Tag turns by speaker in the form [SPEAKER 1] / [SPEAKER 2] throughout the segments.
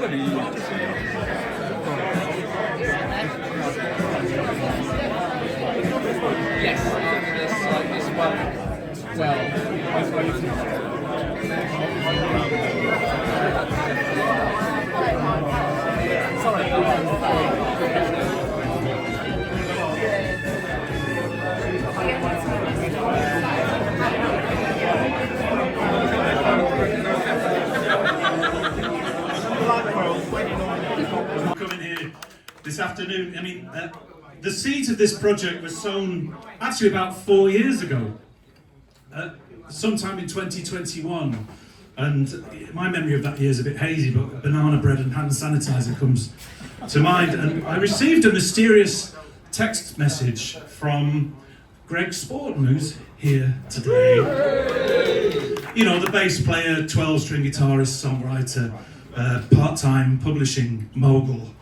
[SPEAKER 1] Yes, this one. Well. Sorry.
[SPEAKER 2] Coming here this afternoon. I mean, the seeds of this project were sown actually about 4 years ago, sometime in 2021. And my memory of that year is a bit hazy, but banana bread and hand sanitizer comes to mind. And I received a mysterious text message from Greg Sporton, who's here today. You know, the bass player, 12-string guitarist, songwriter, part-time publishing mogul.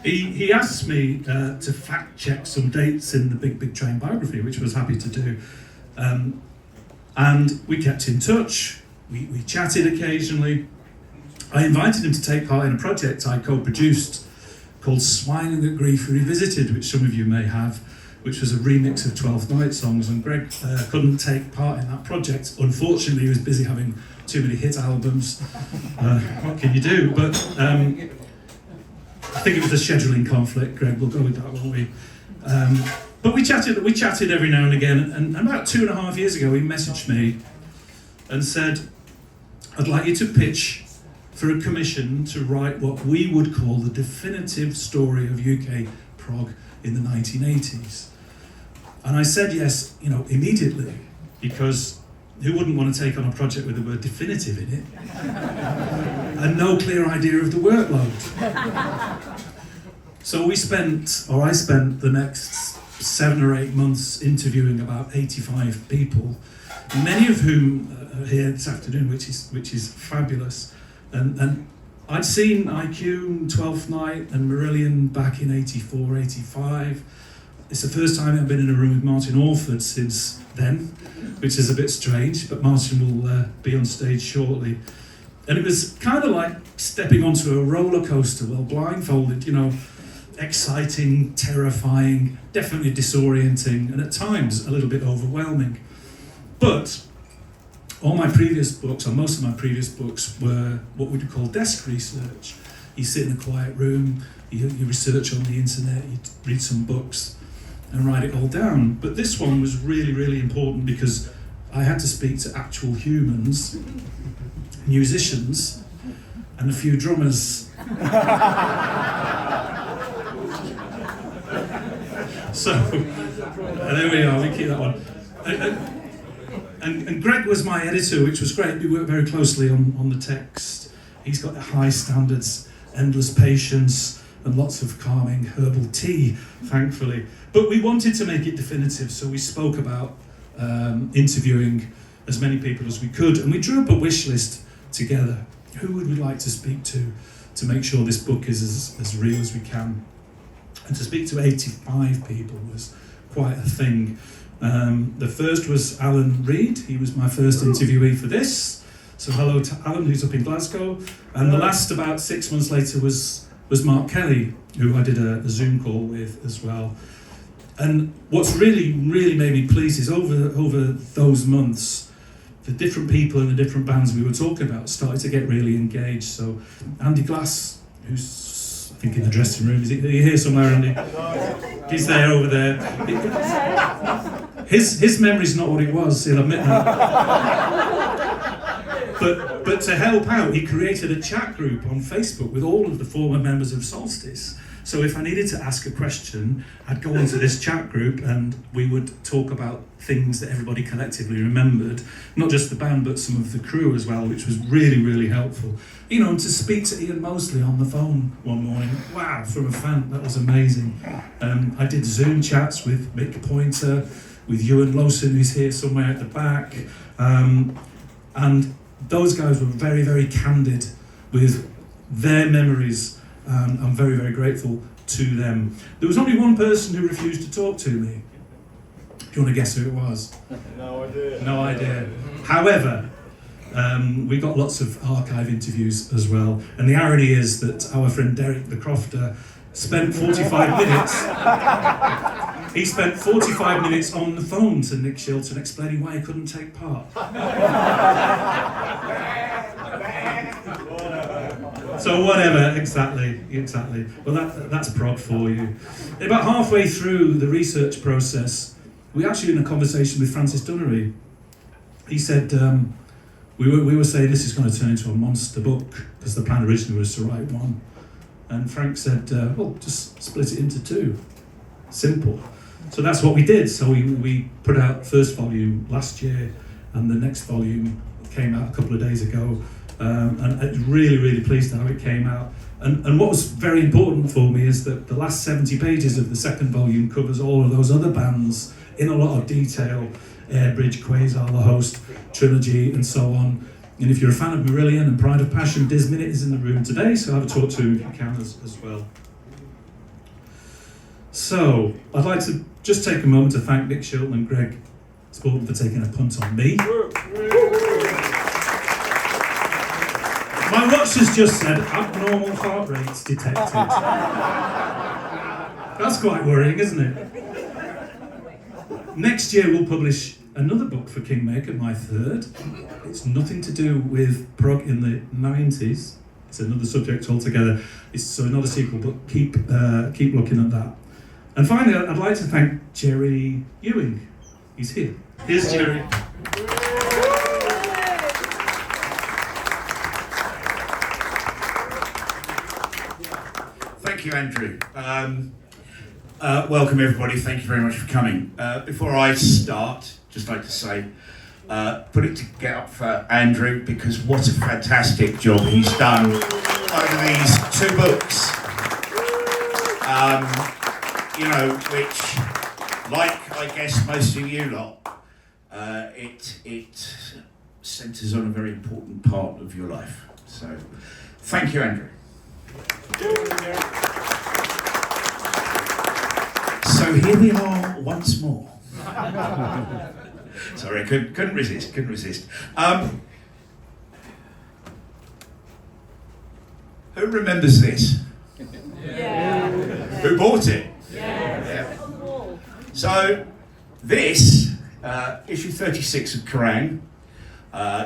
[SPEAKER 2] He asked me to fact-check some dates in the Big Train biography, which I was happy to do. And we kept in touch, we chatted occasionally. I invited him to take part in a project I co-produced called Swining at Grief Revisited, which some of you may have, which was a remix of 12th Night songs, and Greg couldn't take part in that project. Unfortunately, he was busy having too many hit albums. What can you do? But I think it was a scheduling conflict. Greg, we'll go with that, won't we? But we chatted every now and again, and about 2.5 years ago, he messaged me and said, I'd like you to pitch for a commission to write what we would call the definitive story of UK prog in the 1980s. And I said yes, immediately, because who wouldn't want to take on a project with the word definitive in it? And no clear idea of the workload. So I spent the next 7 or 8 months interviewing about 85 people, many of whom are here this afternoon, which is fabulous. And I'd seen IQ, 12th Night and Marillion back in 84, 85. It's the first time I've been in a room with Martin Orford since then, which is a bit strange, but Martin will be on stage shortly. And it was kind of like stepping onto a roller coaster while blindfolded, exciting, terrifying, definitely disorienting, and at times a little bit overwhelming. But all my previous books, or most of my previous books, were what we'd call desk research. You sit in a quiet room, you research on the internet, you read some books and write it all down. But this one was really, really important because I had to speak to actual humans, musicians, and a few drummers. So, there we are, we keep that one. And Greg was my editor, which was great. We worked very closely on the text. He's got high standards, endless patience, and lots of calming herbal tea, thankfully. But we wanted to make it definitive, so we spoke about interviewing as many people as we could, and we drew up a wish list together. Who would we like to speak to make sure this book is as real as we can? And to speak to 85 people was quite a thing. The first was Alan Reid. He was my first interviewee for this. So hello to Alan, who's up in Glasgow. And the last, about 6 months later, was Mark Kelly, who I did a Zoom call with as well. And what's really, really made me pleased is over those months, the different people and the different bands we were talking about started to get really engaged. So Andy Glass, who's I think in the dressing room, are you here somewhere, Andy? He's there, over there. His memory's not what it was, he'll admit that. But to help out, he created a chat group on Facebook with all of the former members of Solstice. So if I needed to ask a question, I'd go onto this chat group and we would talk about things that everybody collectively remembered, not just the band, but some of the crew as well, which was really, really helpful. And to speak to Ian Mosley on the phone one morning, wow, from a fan, that was amazing. I did Zoom chats with Mick Pointer, with Euan Lowson, who's here somewhere at the back. And those guys were very, very candid with their memories. I'm very, very grateful to them. There was only one person who refused to talk to me. Do you want to guess who it was?
[SPEAKER 3] No idea.
[SPEAKER 2] No idea. However, We got lots of archive interviews as well. And the irony is that our friend Derek the Crofter spent 45 minutes. He spent 45 minutes on the phone to Nick Shilton explaining why he couldn't take part. So whatever, exactly. Well, that's Prog for you. About halfway through the research process, we actually in a conversation with Francis Dunnery. He said, we were saying this is going to turn into a monster book, because the plan originally was to write one. And Frank said, well, just split it into two. Simple. So that's what we did. So we put out first volume last year, and the next volume came out a couple of days ago. And I'm really, really pleased how it came out. And what was very important for me is that the last 70 pages of the second volume covers all of those other bands in a lot of detail. Airbridge, Quasar, The Host, Trilogy, and so on. And if you're a fan of Marillion and Pride of Passion, Diz Minute is in the room today, so have a talk to him if you can as well. So, I'd like to just take a moment to thank Nick Shilton and Greg Sporton for taking a punt on me. My watch has just said abnormal heart rates detected. That's quite worrying, isn't it? Next year we'll publish another book for Kingmaker, my third. It's nothing to do with Prog in the 90s. It's another subject altogether. So not a sequel, but keep looking at that. And finally, I'd like to thank Jerry Ewing. He's here. Here's Jerry.
[SPEAKER 3] Thank you, Andrew. Welcome everybody, thank you very much for coming. Before I start, just like to say, put it to get up for Andrew, because what a fantastic job he's done over these two books. Which, like I guess most of you lot, it centres on a very important part of your life. So, thank you, Andrew. So here we are once more. Sorry, couldn't resist. Who remembers this?
[SPEAKER 4] Yeah.
[SPEAKER 3] Who bought it?
[SPEAKER 4] Yeah.
[SPEAKER 3] So this, issue 36 of Kerrang,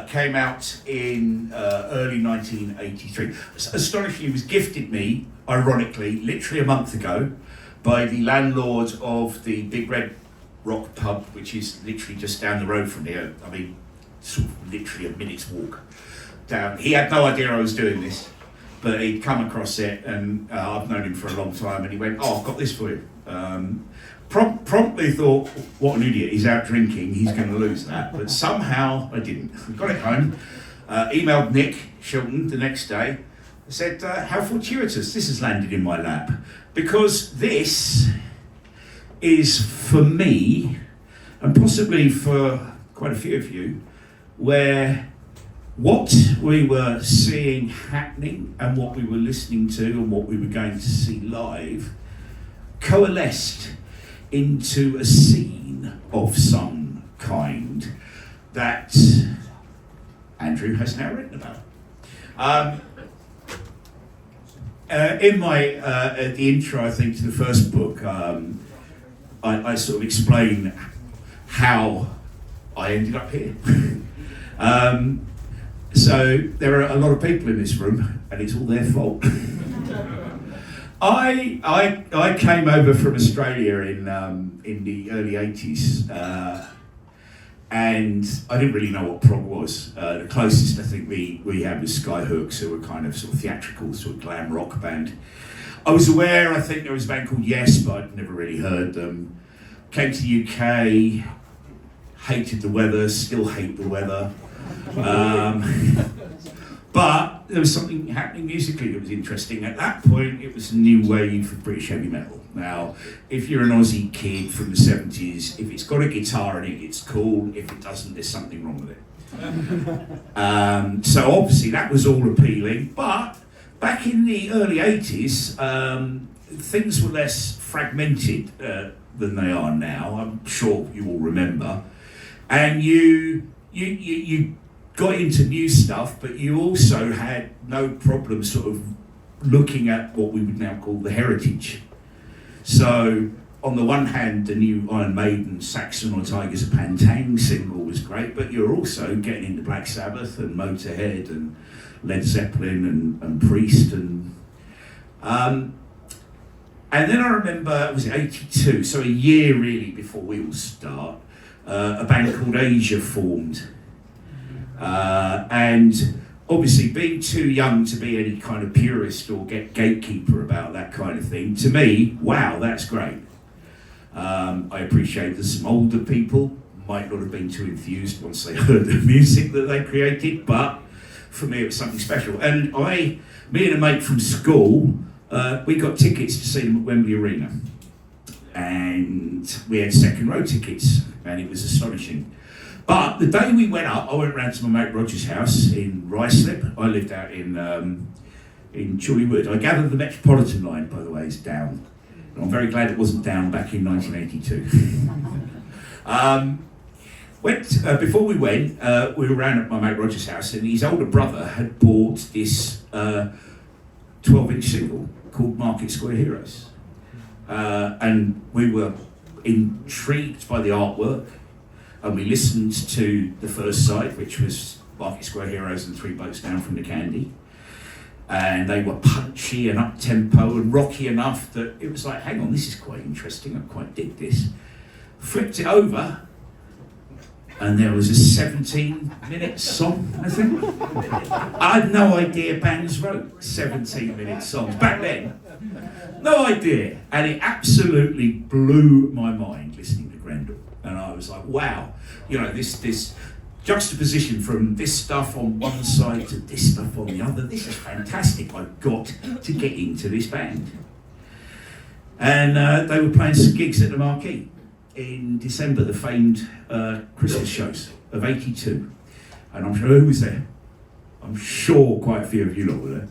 [SPEAKER 3] came out in early 1983. Astonishingly, it was gifted me, ironically, literally a month ago, by the landlord of the Big Red Rock pub, which is literally just down the road from here. I mean, sort of literally a minute's walk down. He had no idea I was doing this, but he'd come across it, and I've known him for a long time, and he went, "Oh, I've got this for you." Promptly thought, what an idiot, he's out drinking, he's going to lose that. But somehow I didn't. Got it home, emailed Nick Shilton the next day, said, how fortuitous, this has landed in my lap. Because this is, for me, and possibly for quite a few of you, where what we were seeing happening and what we were listening to and what we were going to see live coalesced into a scene of some kind that Andrew has now written about. In my the intro, I think, to the first book, I sort of explain how I ended up here. So there are a lot of people in this room, and it's all their fault. I came over from Australia in the early 80s, and I didn't really know what prog was. The closest I think we had was Skyhooks, who were kind of sort of theatrical, sort of glam rock band. I was aware, I think there was a band called Yes, but I'd never really heard them. Came to the UK, hated the weather, still hate the weather. But there was something happening musically that was interesting. At that point, it was a new wave of British heavy metal. Now, if you're an Aussie kid from the 70s, if it's got a guitar in it, it's cool. If it doesn't, there's something wrong with it. So obviously that was all appealing. But back in the early 80s, things were less fragmented than they are now. I'm sure you all remember. And you got into new stuff, but you also had no problem sort of looking at what we would now call the heritage. So on the one hand, the new Iron Maiden Saxon or Tigers of Pantang single was great, but you're also getting into Black Sabbath and Motorhead and Led Zeppelin and Priest and then I remember, was it 82, so a year really before Wheels start, a band called Asia formed. And obviously being too young to be any kind of purist or gatekeeper about that kind of thing, to me, wow, that's great. I appreciate that some older people might not have been too enthused once they heard the music that they created, but for me it was something special. And me and a mate from school, we got tickets to see them at Wembley Arena. And we had second row tickets, and it was astonishing. But the day we went up, I went round to my mate Roger's house in Ruislip. I lived out in Chorleywood. I gather the Metropolitan line, by the way, is down. And I'm very glad it wasn't down back in 1982. Before we went, we were round at my mate Roger's house, and his older brother had bought this 12-inch single called Market Square Heroes. And we were intrigued by the artwork, and we listened to the first side, which was Market Square Heroes and Three Boats Down from the Candy. And they were punchy and up-tempo and rocky enough that it was like, hang on, this is quite interesting, I quite dig this. Flipped it over, and there was a 17-minute song, I think. I had no idea bands wrote 17-minute songs back then. No idea. And it absolutely blew my mind listening to Grendel. And I was like, wow, you know, this juxtaposition from this stuff on one side to this stuff on the other, this is fantastic. I've got to get into this band. And they were playing some gigs at the Marquee in December, the famed Christmas shows of '82. And I'm sure, who was there? I'm sure quite a few of you lot were there.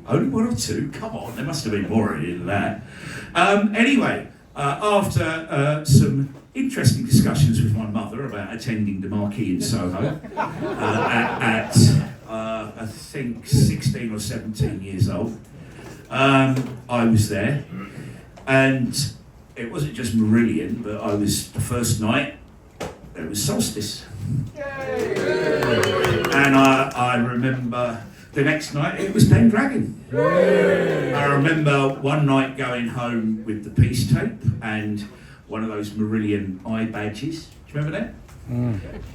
[SPEAKER 3] Only one or two? Come on, there must have been more than that. Anyway, after some interesting discussions with my mother about attending the Marquee in Soho at I think 16 or 17 years old, I was there, and it wasn't just Marillion, but I was the first night, there was Solstice. And I remember the next night it was Pendragon. I remember one night going home with the peace tape and one of those Marillion eye badges. Do you remember that?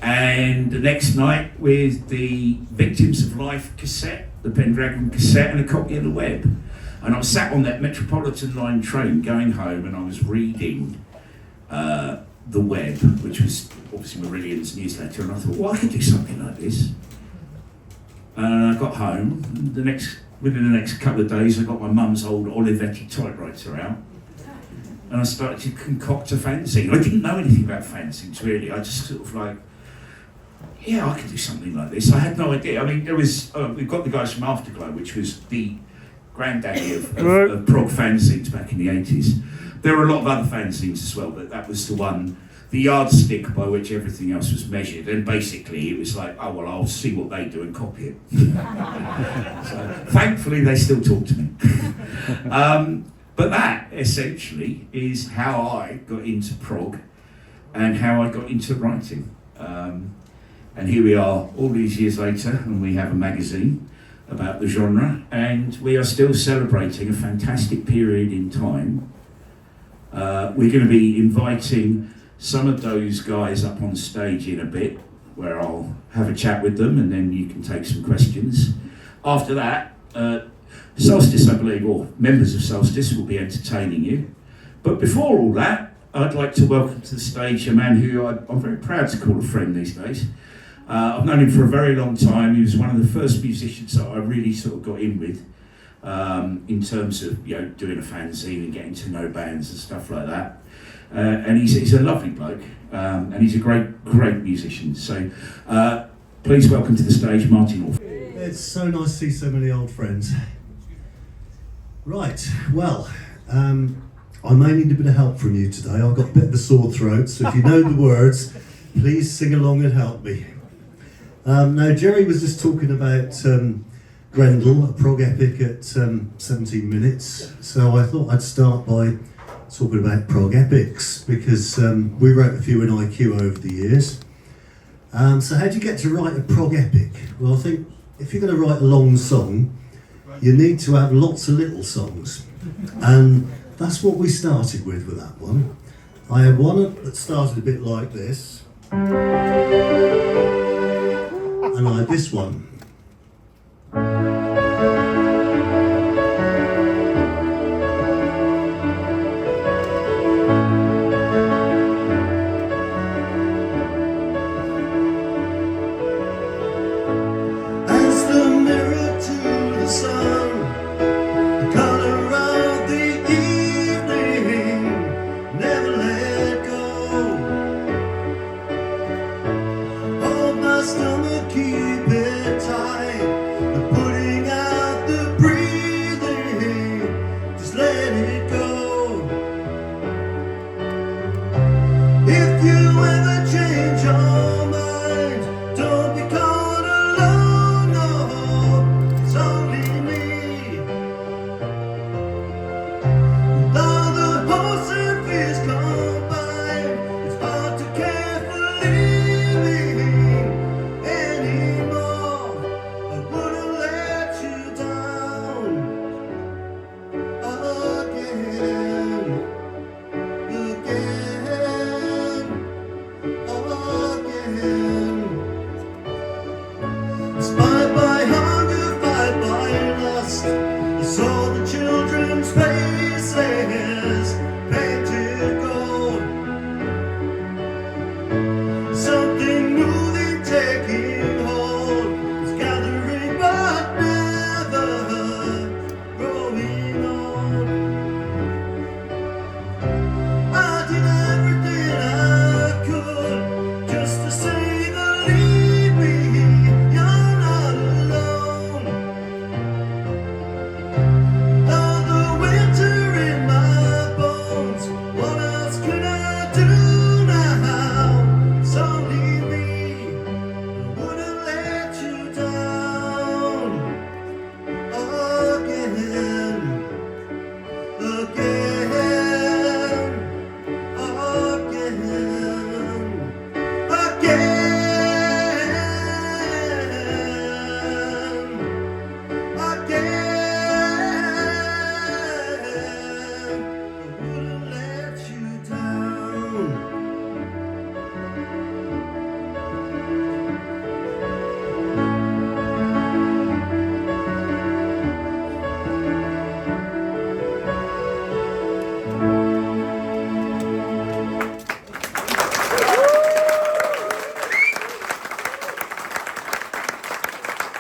[SPEAKER 3] And the next night with the Victims of Life cassette, the Pendragon cassette, and a copy of the Web. And I was sat on that Metropolitan line train going home, and I was reading the Web, which was obviously Marillion's newsletter, and I thought, well, I could do something like this. And I got home, and within the next couple of days, I got my mum's old Olivetti typewriter out, and I started to concoct a fanzine. I didn't know anything about fanzines, really. I just sort of like, yeah, I could do something like this. I had no idea. I mean, there was, we've got the guys from Afterglow, which was the granddaddy of prog fanzines back in the 80s. There were a lot of other fanzines as well, but that was the yardstick by which everything else was measured. And basically it was like, oh, well, I'll see what they do and copy it. So thankfully they still talk to me. But that essentially is how I got into prog and how I got into writing. And here we are all these years later, and we have a magazine about the genre, and we are still celebrating a fantastic period in time. We're going to be inviting some of those guys up on stage in a bit, where I'll have a chat with them, and then you can take some questions. After that, Solstice, I believe, or members of Solstice will be entertaining you. But before all that, I'd like to welcome to the stage a man who I'm very proud to call a friend these days. I've known him for a very long time. He was one of the first musicians that I really sort of got in with, in terms of, you know, doing a fanzine and getting to know bands and stuff like that. And he's a lovely bloke, and he's a great musician. So please welcome to the stage Martin Orford.
[SPEAKER 5] It's so nice to see so many old friends. Right, well, I may need a bit of help from you today. I've got a bit of a sore throat, so if you know the words, please sing along and help me. Now, Jerry was just talking about Grendel, a prog epic at 17 minutes. So I thought I'd start by talking about prog epics, because we wrote a few in IQ over the years. So how do you get to write a prog epic? Well, I think if you're going to write a long song, you need to have lots of little songs. And that's what we started with that one. I had one that started a bit like this. And I had this one.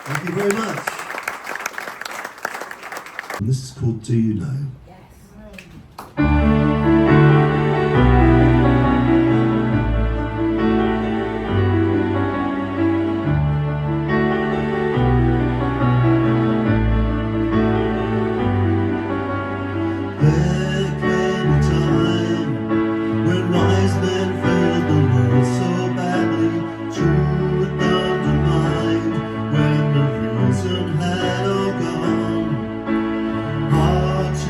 [SPEAKER 5] Thank you very much. And this is called Do You Know?
[SPEAKER 6] Had all gone, hard to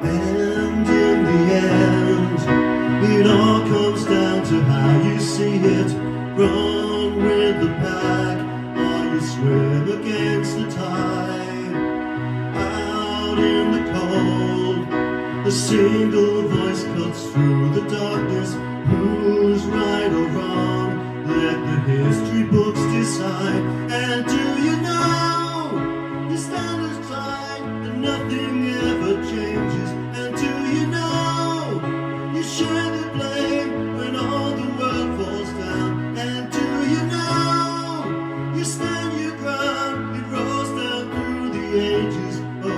[SPEAKER 5] And in the end, it all comes down to how you see it. Run with the pack, or you swim against the tide. Out in the cold, a single voice cuts through the darkness. Who's right or wrong? Let the history books decide. And do you know, your standards climb and nothing ever changes. And do you know, you share the blame when all the world falls down. And do you know, you stand your ground, it rolls down through the ages. Oh,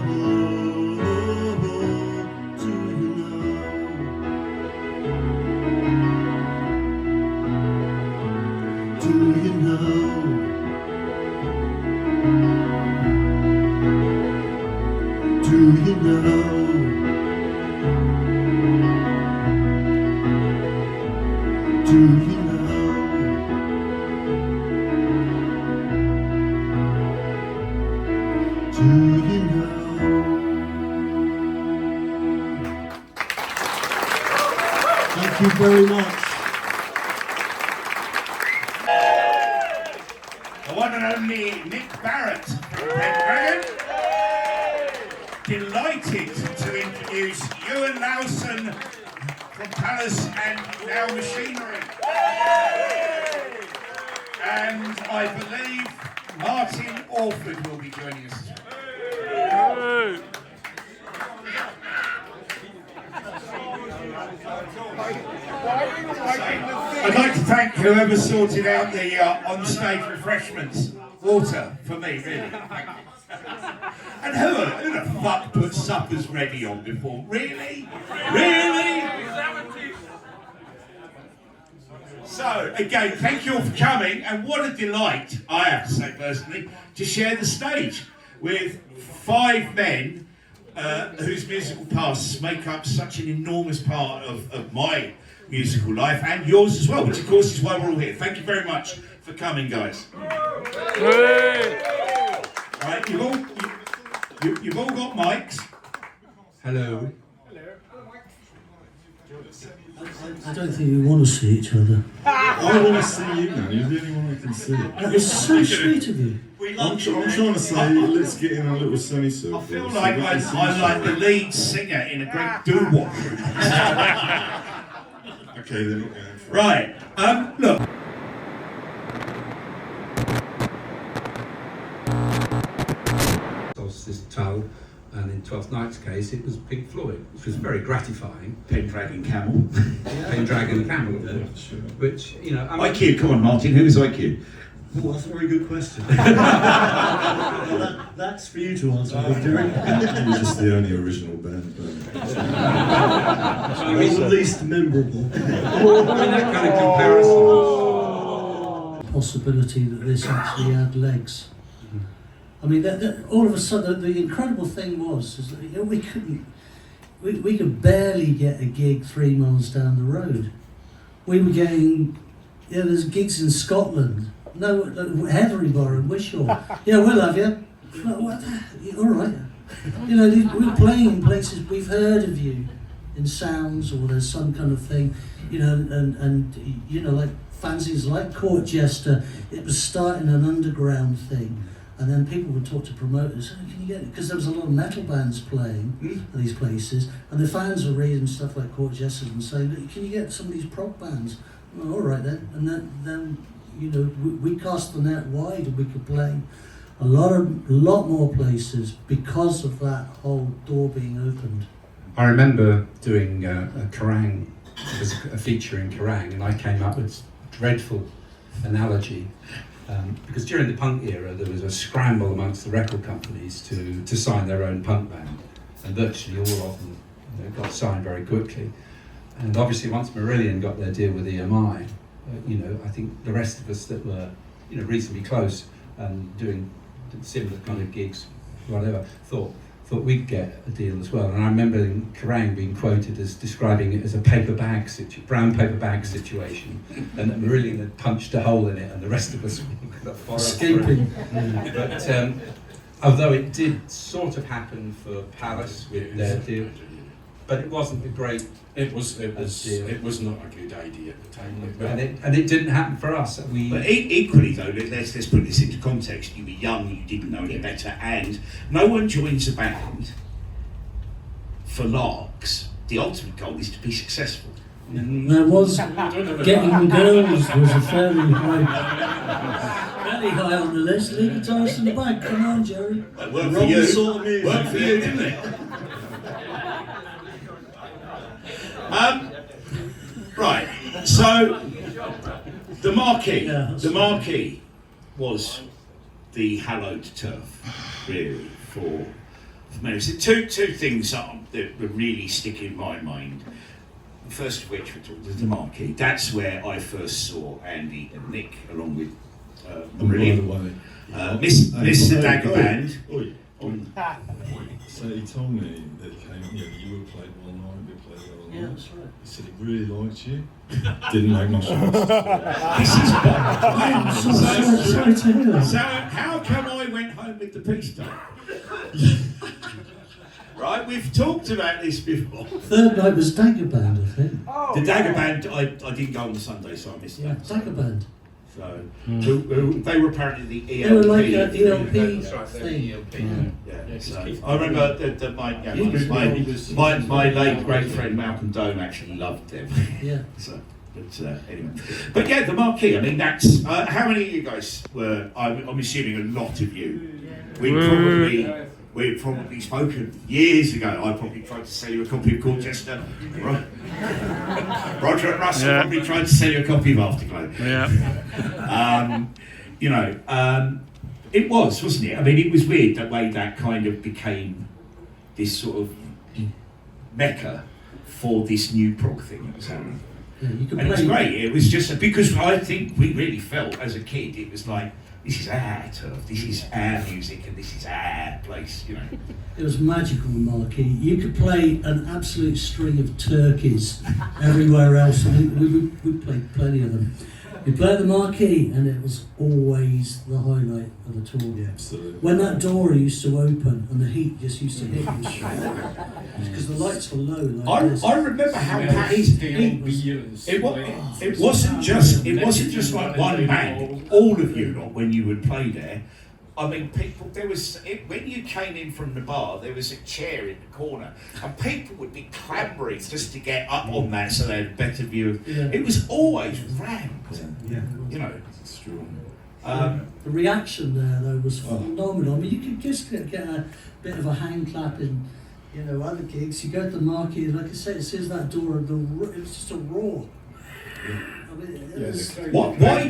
[SPEAKER 5] oh, oh, oh. Do you know? Do you know? Do you know? Do you know? Do you know? Thank you very much.
[SPEAKER 3] The one and only Nick Barrett from Pendragon. Delighted to introduce Euan Lowson from Pallas and now Machinery. And I believe Martin Orford will be joining us. I'd like to thank whoever sorted out the on-stage refreshments. Water, for me, really. Thank you. And who the fuck put suppers ready on before? Really? Really? So, again, thank you all for coming, and what a delight, I have to say personally, to share the stage with 5 men whose musical pasts make up such an enormous part of my musical life, and yours as well, which of course is why we're all here. Thank you very much for coming, guys. Right, you've all got mics. Hello.
[SPEAKER 6] I don't think we want to see each other.
[SPEAKER 7] I want to see you, man. You're the only one I can see.
[SPEAKER 6] That is so sweet of you.
[SPEAKER 7] I'm trying to say, let's get in a little semicircle.
[SPEAKER 3] I feel like I'm like the lead singer in a great doo-wop.
[SPEAKER 7] Okay, then. Okay,
[SPEAKER 3] Right, look.
[SPEAKER 8] Solstice Tull, and in Twelfth Night's case it was Pink Floyd, which was very gratifying.
[SPEAKER 3] Pendragon Camel.
[SPEAKER 8] Pendragon Camel,
[SPEAKER 7] sure.
[SPEAKER 8] which, you know...
[SPEAKER 3] IQ, come on Martin, who's IQ?
[SPEAKER 5] Oh, that's a very good question. That's for you to answer.
[SPEAKER 7] You're just the only original band.
[SPEAKER 5] Or the least memorable.
[SPEAKER 8] I mean, that kind of comparison.
[SPEAKER 6] Possibility that this actually had legs. I mean, that all of a sudden, the incredible thing was is that, you know, we could barely get a gig 3 miles down the road. We were getting, yeah, there's gigs in Scotland. No, Heatheryborough and Wishaw. Yeah, we'll have you. What? All right. You know, we're playing in places we've heard of you in sounds, or there's some kind of thing, you know, and you know, like fanzines like Court Jester. It was starting an underground thing. And then people would talk to promoters, oh, can you get it? Because there was a lot of metal bands playing at these places, and the fans were reading stuff like Court Jester and saying, can you get some of these prog bands? Well, all right then. And then you know, we cast the net wide, and we could play a lot more places because of that whole door being opened.
[SPEAKER 8] I remember doing a Kerrang, it was a feature in Kerrang, and I came up with a dreadful analogy. Because during the punk era there was a scramble amongst the record companies to sign their own punk band, and virtually all of them, you know, got signed very quickly. And obviously once Marillion got their deal with EMI, you know, I think the rest of us that were, you know, reasonably close and doing similar kind of gigs whatever, thought we'd get a deal as well. And I remember in Kerrang being quoted as describing it as a brown paper bag situation, and that Marillion had punched a hole in it, and the rest of us were
[SPEAKER 6] Escaping.
[SPEAKER 8] But although it did sort of happen for Pallas with their deal, but it wasn't a great.
[SPEAKER 9] It was not a good idea at the time.
[SPEAKER 8] And it didn't happen for us.
[SPEAKER 3] But equally though, let's put this into context. You were young, you didn't know any better, and no one joins a band for larks. The ultimate goal is to be successful.
[SPEAKER 6] There was getting girls was a fairly high on the list. Lead guitarist in the back. Come on, Jerry.
[SPEAKER 3] It worked for you. Worked for you, didn't it? Right, so the marquee was the hallowed turf, really, for many. So two things that really stick in my mind. The first of which was the marquee. That's where I first saw Andy and Nick, along with Marillion. Mr. Dagger Band.
[SPEAKER 7] So he told me that you were played one night, we played the other night.
[SPEAKER 6] Yeah, that's right.
[SPEAKER 7] He said he really liked you. Didn't make much sense.
[SPEAKER 6] Sorry to hear that.
[SPEAKER 3] So how come I went home with the peace dog? Right, we've talked about this before.
[SPEAKER 6] Third night was Dagger Band, I think.
[SPEAKER 3] The Dagger Band, I didn't go on the Sunday, so I missed
[SPEAKER 6] Yeah,
[SPEAKER 3] that.
[SPEAKER 6] Dagger Band.
[SPEAKER 3] So they were apparently the ELP.
[SPEAKER 6] They were like an ELP
[SPEAKER 1] That's right, the
[SPEAKER 6] thing.
[SPEAKER 1] ELP.
[SPEAKER 3] Yeah, so I remember that my late great friend Malcolm Doan actually loved them.
[SPEAKER 6] Yeah.
[SPEAKER 3] So, anyway, but yeah, the marquee. I mean, that's how many of you guys were? I'm assuming a lot of you. We'd probably spoken years ago. I probably tried to sell you a copy of Colchester. Right? Roger and Russell probably tried to sell you a copy of Afterglow.
[SPEAKER 10] Yeah.
[SPEAKER 3] It was, wasn't it? I mean, it was weird the way that kind of became this sort of mecca for this new prog thing that was happening.
[SPEAKER 6] Yeah, you could
[SPEAKER 3] And it was
[SPEAKER 6] play.
[SPEAKER 3] great. It was just because I think we really felt as a kid, it was like, this is our turf, this is our music, and this is our place, you know.
[SPEAKER 6] It was magical, Marquee. You could play an absolute string of turkeys everywhere else, and we played plenty of them. You play at the Marquee, and it was always the highlight of the tour.
[SPEAKER 7] Yeah, absolutely.
[SPEAKER 6] When that door used to open and the heat just used to hit you, because the lights were low like this.
[SPEAKER 3] I remember how packed it wasn't just like one band. All of you lot, when you would play there. I mean, people. When you came in from the bar, there was a chair in the corner, and people would be clamouring just to get up on that so they had a better view.
[SPEAKER 6] Yeah.
[SPEAKER 3] It was always rammed.
[SPEAKER 5] Yeah.
[SPEAKER 3] You know.
[SPEAKER 7] It's true.
[SPEAKER 6] The reaction there, though, was phenomenal. I mean, you could just get a bit of a hand clap in, other gigs. You go to the Marquee, like I said, as soon as that door, it was just a roar. I mean, it was,
[SPEAKER 3] Why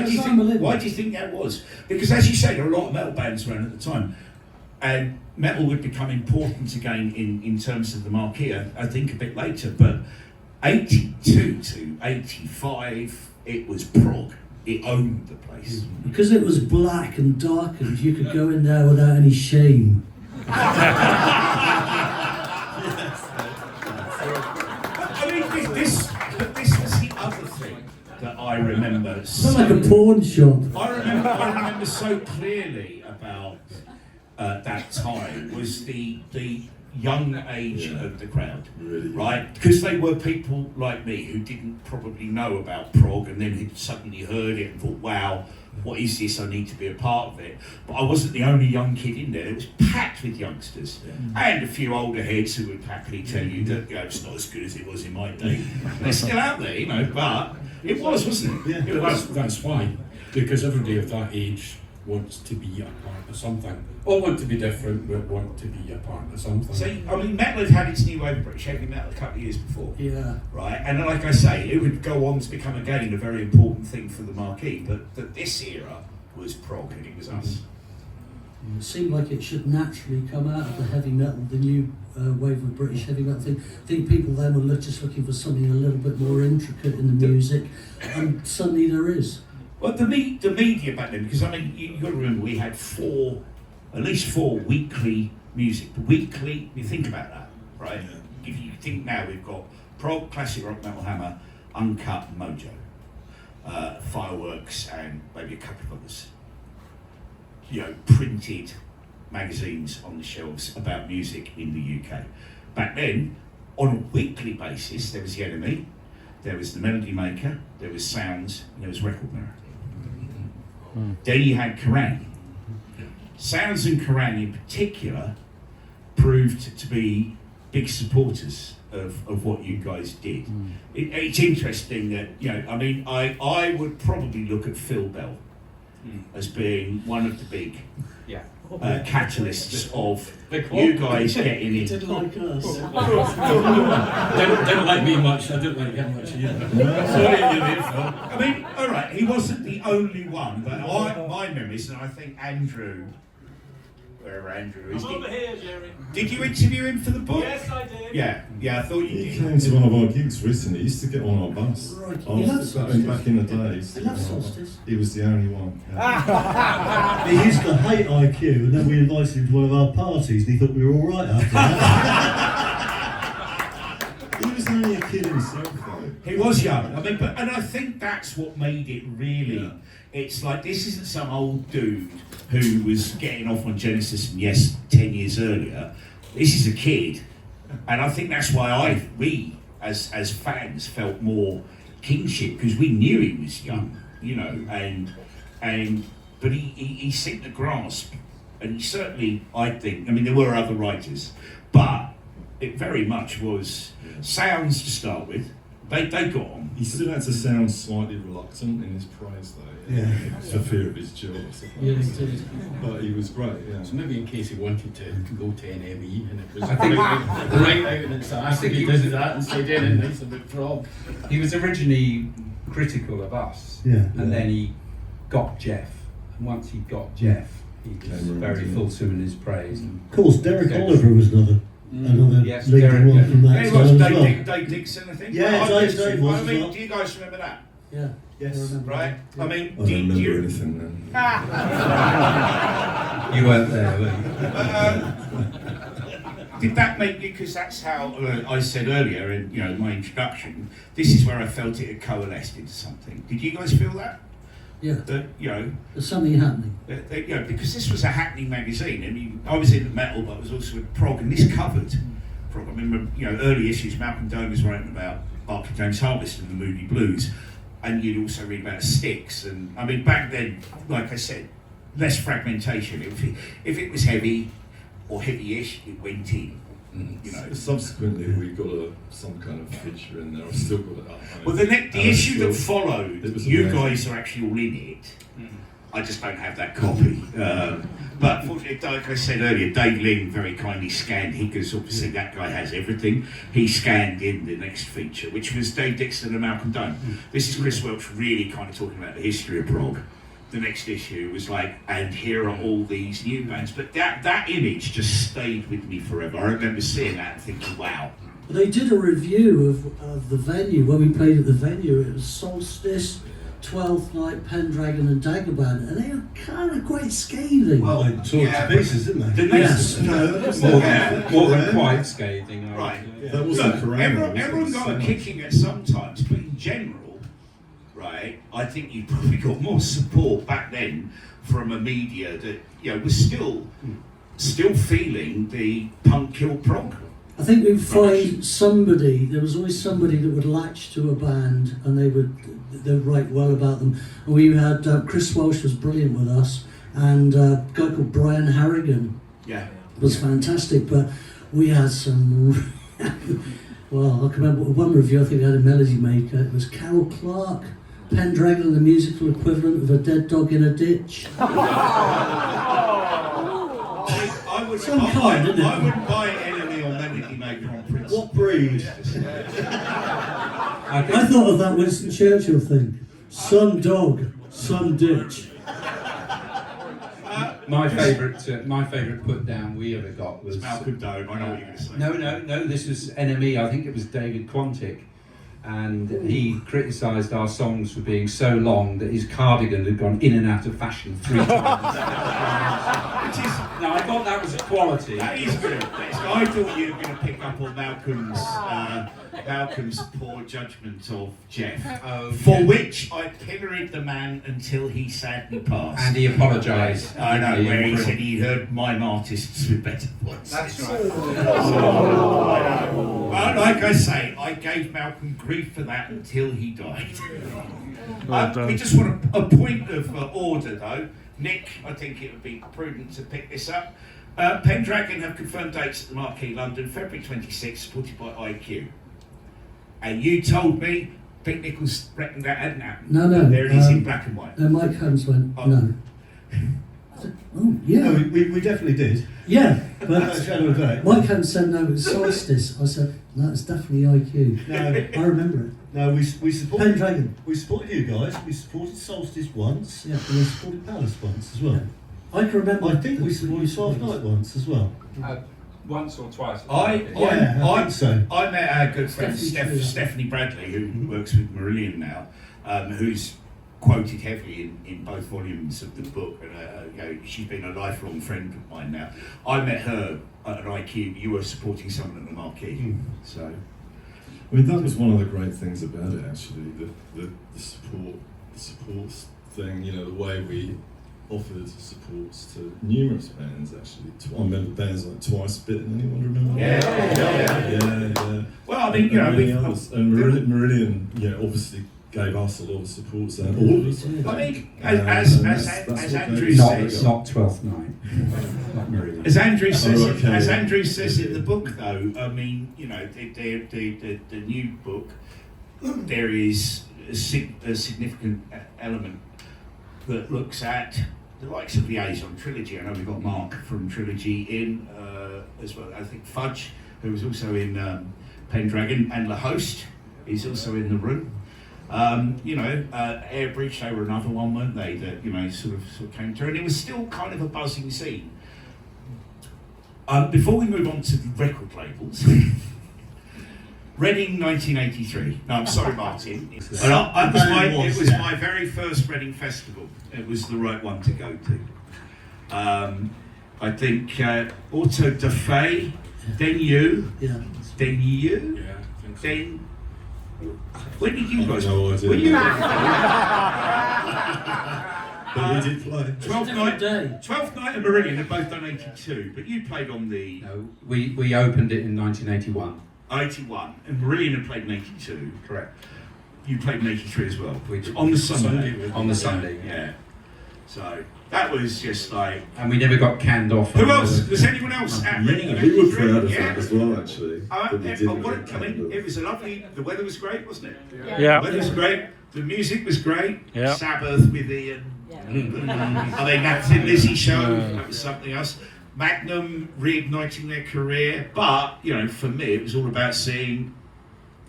[SPEAKER 3] do you think that was? Because as you say, there were a lot of metal bands around at the time, and metal would become important again in terms of the Marquee, I think a bit later, but 82 to 85, it was prog. It owned the place.
[SPEAKER 6] because it was black and darkened, you could go in there without any shame.
[SPEAKER 3] I mean, this was the other thing that I remember.
[SPEAKER 6] It's not like a pawn shop.
[SPEAKER 3] I remember so clearly about that time was the young age of the crowd,
[SPEAKER 7] Really.
[SPEAKER 3] right? Because they were people like me who didn't probably know about prog, and then had suddenly heard it and thought, wow, what is this? I need to be a part of it. But I wasn't the only young kid in there. It was packed with youngsters and a few older heads who would happily tell you that it's not as good as it was in my day. They're still out there, but it was, wasn't it?
[SPEAKER 7] Yeah.
[SPEAKER 3] It was.
[SPEAKER 9] That's why, because everybody of that age wants to be a part of something. All want to be different, but want to be a part of something.
[SPEAKER 3] So, I mean, metal had had its new wave of British heavy metal a couple of years before.
[SPEAKER 6] Yeah.
[SPEAKER 3] Right, and like I say, it would go on to become again a very important thing for the Marquee, but this era was prog and it was us.
[SPEAKER 6] It seemed like it should naturally come out of the heavy metal, the new wave of British heavy metal thing. I think people then were just looking for something a little bit more intricate in the music, and suddenly there is.
[SPEAKER 3] Well, the media back then, because I mean, you've got to remember we had 4 at least 4 weekly music. Weekly, you think about that, right? If you think now we've got Prog, Classic Rock, Metal Hammer, Uncut, Mojo, Fireworks, and maybe a couple of others. You know, printed magazines on the shelves about music in the UK. Back then, on a weekly basis, there was The Enemy, there was The Melody Maker, there was Sounds, and there was Record Mirror. Then you had Kerrang. Sounds and Kerrang in particular proved to be big supporters of what you guys did. It's interesting that, you know, I mean, I would probably look at Phil Bell as being one of the big catalysts of you guys getting in.
[SPEAKER 6] Didn't like us.
[SPEAKER 9] Didn't like me much. I didn't like him much either. Sorry, you did, Phil.
[SPEAKER 3] I mean, all right, he wasn't the only one, but my memories, and I think Andrew, wherever Andrew is.
[SPEAKER 1] I'm over here, Jerry.
[SPEAKER 3] Did you interview him for the book?
[SPEAKER 1] Yes, I did.
[SPEAKER 3] Yeah, I thought you
[SPEAKER 7] He
[SPEAKER 3] did.
[SPEAKER 7] came to one of our gigs recently. He used to get on our bus.
[SPEAKER 6] Right.
[SPEAKER 7] I was back in the days.
[SPEAKER 6] I love Solstice.
[SPEAKER 7] He was the only one.
[SPEAKER 5] He used to hate IQ, and then we invited him to one of our parties, and he thought we were all right after that.
[SPEAKER 7] He was only a kid himself, though.
[SPEAKER 3] He was young. I mean, and I think that's what made it really. It's like, this isn't some old dude who was getting off on Genesis and Yes 10 years earlier. This is a kid, and I think that's why we as fans felt more kinship, because we knew he was young, you know, but he seemed to grasp, and he certainly, I think, I mean, there were other writers, but it very much was Sounds to start with. They got on.
[SPEAKER 7] He still had to sound slightly reluctant in his praise, though. For fear of his jaw.
[SPEAKER 6] Yeah, he did.
[SPEAKER 7] But he was great,
[SPEAKER 9] So maybe in case he wanted to go to NME and it was
[SPEAKER 8] I think-
[SPEAKER 9] right out in its ass,
[SPEAKER 8] think
[SPEAKER 9] he
[SPEAKER 8] he was-
[SPEAKER 9] did that and said anything nice about Prog.
[SPEAKER 8] He was originally critical of us, and then he got Jeff. And once he got Jeff, he was very fulsome in his praise. And
[SPEAKER 5] Of course, Derek
[SPEAKER 8] Yes.
[SPEAKER 5] Oliver was another
[SPEAKER 8] Yes,
[SPEAKER 5] leading
[SPEAKER 8] Derek,
[SPEAKER 5] one from that
[SPEAKER 3] He
[SPEAKER 5] side
[SPEAKER 3] was
[SPEAKER 5] as
[SPEAKER 3] Dave,
[SPEAKER 5] well.
[SPEAKER 3] Dave Dixon, I think.
[SPEAKER 5] Yeah,
[SPEAKER 3] I
[SPEAKER 5] Dave
[SPEAKER 3] used to-
[SPEAKER 5] was
[SPEAKER 3] I
[SPEAKER 5] as
[SPEAKER 3] mean,
[SPEAKER 5] well.
[SPEAKER 3] do you guys remember that?
[SPEAKER 6] Yeah.
[SPEAKER 5] Yes.
[SPEAKER 6] I remember
[SPEAKER 3] Right?
[SPEAKER 6] that.
[SPEAKER 3] I mean,
[SPEAKER 7] I don't remember anything then.
[SPEAKER 8] you weren't there, were you?
[SPEAKER 3] Did that make you, because that's how I said earlier in my introduction, this is where I felt it had coalesced into something. Did you guys feel that?
[SPEAKER 6] Yeah.
[SPEAKER 3] That,
[SPEAKER 6] There's something happening.
[SPEAKER 3] because this was a happening magazine. I mean, I was into metal, but I was also into prog, and this covered prog. I remember, early issues, Malcolm Doane was writing about Barclay James Harvest and the Moody Blues, and you'd also read about Styx. And I mean, back then, like I said, less fragmentation. If it was heavy or heavy-ish, it went in.
[SPEAKER 7] Subsequently, we got some kind of feature in there. I've still got it up.
[SPEAKER 3] Well, the issue that followed,
[SPEAKER 7] it was
[SPEAKER 3] you
[SPEAKER 7] amazing.
[SPEAKER 3] guys are actually all in it. I just don't have that copy. But fortunately, like I said earlier, Dave Lynn very kindly scanned, because obviously that guy has everything. He scanned in the next feature, which was Dave Dixon and Malcolm Doane. This is Chris Welch really kind of talking about the history of prog. The next issue was like, and here are all these new bands. But that image just stayed with me forever. I remember seeing that and thinking, wow.
[SPEAKER 6] They did a review of the venue, when we played at the venue. It was Solstice, 12th Night, Pendragon and Daggerband, and they were kind of quite scathing.
[SPEAKER 3] Well,
[SPEAKER 5] They tore it to pieces, didn't they?
[SPEAKER 3] The next,
[SPEAKER 8] More than quite scathing. I
[SPEAKER 3] right.
[SPEAKER 8] would,
[SPEAKER 7] That wasn't
[SPEAKER 3] Look,
[SPEAKER 7] correct.
[SPEAKER 3] everyone got a kicking at sometimes, but in general, right, I think you probably got more support back then from a media that was still feeling the punk kill prog.
[SPEAKER 6] I think we'd find somebody, there was always somebody that would latch to a band and they'd write well about them. And we had, Chris Welch was brilliant with us, and a guy called Brian Harrigan was fantastic, but we had some, well, I can remember one review, I think we had a Melody Maker, it was Carol Clark, Pendragon, the musical equivalent of a dead dog in a ditch.
[SPEAKER 3] I wouldn't buy Enemy or Melody Maker on principle.
[SPEAKER 5] What breed?
[SPEAKER 6] I thought of that Winston Churchill thing. Some dog, some ditch.
[SPEAKER 8] my favourite put down we ever got was
[SPEAKER 3] Malcolm Doane. I know what you're going to say.
[SPEAKER 8] No. This was NME. I think it was David Quantick, and he criticised our songs for being so long that his cardigan had gone in and out of fashion 3 times. No, thought that was a quality.
[SPEAKER 3] That is good. I thought you were going to pick up on Malcolm's poor judgment of Jeff, for which I pilloried the man until he sadly passed.
[SPEAKER 8] And he apologised.
[SPEAKER 3] I know, where he said he heard mime artists with better voices.
[SPEAKER 8] That's right.
[SPEAKER 3] Well, like I say, I gave Malcolm grief for that until he died. We just want a point of order, though. Nick, I think it would be prudent to pick this up. Pendragon have confirmed dates at the Marquee London, February 26th, supported by IQ. And you told me Pete Nichols reckoned that hadn't happened.
[SPEAKER 6] No.
[SPEAKER 3] There it is in black and white.
[SPEAKER 6] And Mike Holmes went, no. I said, oh, yeah.
[SPEAKER 5] No, we definitely did.
[SPEAKER 6] Yeah,
[SPEAKER 5] Without a shadow of a doubt.
[SPEAKER 6] Mike Holmes said no, it's Solstice. I said, no, it's definitely IQ.
[SPEAKER 5] No,
[SPEAKER 6] I remember it.
[SPEAKER 5] no, we supported
[SPEAKER 6] Pendragon.
[SPEAKER 5] We supported you guys. We supported Solstice once.
[SPEAKER 6] Yeah.
[SPEAKER 5] And we supported Pallas once as well.
[SPEAKER 6] I can remember.
[SPEAKER 5] I think we supported Twelfth Night once as well.
[SPEAKER 11] Once or twice.
[SPEAKER 3] I
[SPEAKER 5] think so.
[SPEAKER 3] I met our good friend
[SPEAKER 6] Definitely true.
[SPEAKER 3] Stephanie Bradley, who works with Marillion now, who's quoted heavily in both volumes of the book, and you know, she's been a lifelong friend of mine now. I met her at an IQ. You were supporting someone at the Marquee, so.
[SPEAKER 7] I mean, that was one of the great things about it, actually, the support thing, you know, the way we offered supports to numerous bands, actually. I remember bands like Twice Bitten, anyone remember that? Yeah.
[SPEAKER 3] Well, I mean, you know,
[SPEAKER 7] many others. And Marillion, you know, obviously gave us a lot of support, and all of us.
[SPEAKER 3] I mean, as Andrew says,
[SPEAKER 8] Not Twelfth Night. Not Marillion.
[SPEAKER 3] As Andrew says,
[SPEAKER 7] okay.
[SPEAKER 3] as Andrew says in the book, though, I mean, you know, the new book, there is a significant element that looks at the likes of Liaison Trilogy. I know we've got Mark from Trilogy in as well. I think Fudge, who was also in Pendragon, and La Host is also in the room. You know, Airbridge, they were another one, weren't they? That, you know, sort of came through, and it was still kind of a buzzing scene. Before we move on to the record labels, Reading 1983. No, I'm sorry, Martin. It was my very first Reading festival. It was the right one to go to. I think Auto da Fe, then you,
[SPEAKER 6] Yeah.
[SPEAKER 3] then you,
[SPEAKER 9] Yeah, I think so.
[SPEAKER 3] then. When did you guys?
[SPEAKER 7] No idea.
[SPEAKER 3] Were you?
[SPEAKER 7] But we did play.
[SPEAKER 3] 12th Night and Marillion have both done 82, but you played on the
[SPEAKER 8] No, we opened it in 1981.
[SPEAKER 3] 81, and Marillion had played in 82.
[SPEAKER 8] Correct.
[SPEAKER 3] You played in 83 as well.
[SPEAKER 8] We did.
[SPEAKER 3] On the Sunday.
[SPEAKER 8] On the Sunday.
[SPEAKER 3] Yeah. So that was just like.
[SPEAKER 8] And we never got canned off.
[SPEAKER 3] Who else? Was anyone else at Reading?
[SPEAKER 7] Yeah, we were proud of that as well, actually. that we didn't get
[SPEAKER 3] I mean,
[SPEAKER 7] canned
[SPEAKER 3] it
[SPEAKER 7] off.
[SPEAKER 3] was a lovely. The weather was great, wasn't it?
[SPEAKER 4] Yeah.
[SPEAKER 3] The weather was great. The music was great.
[SPEAKER 4] Yeah.
[SPEAKER 3] Sabbath with Ian. I mean, that Thin Lizzy show. That was something else. Magnum reigniting their career, but you know, for me, it was all about seeing.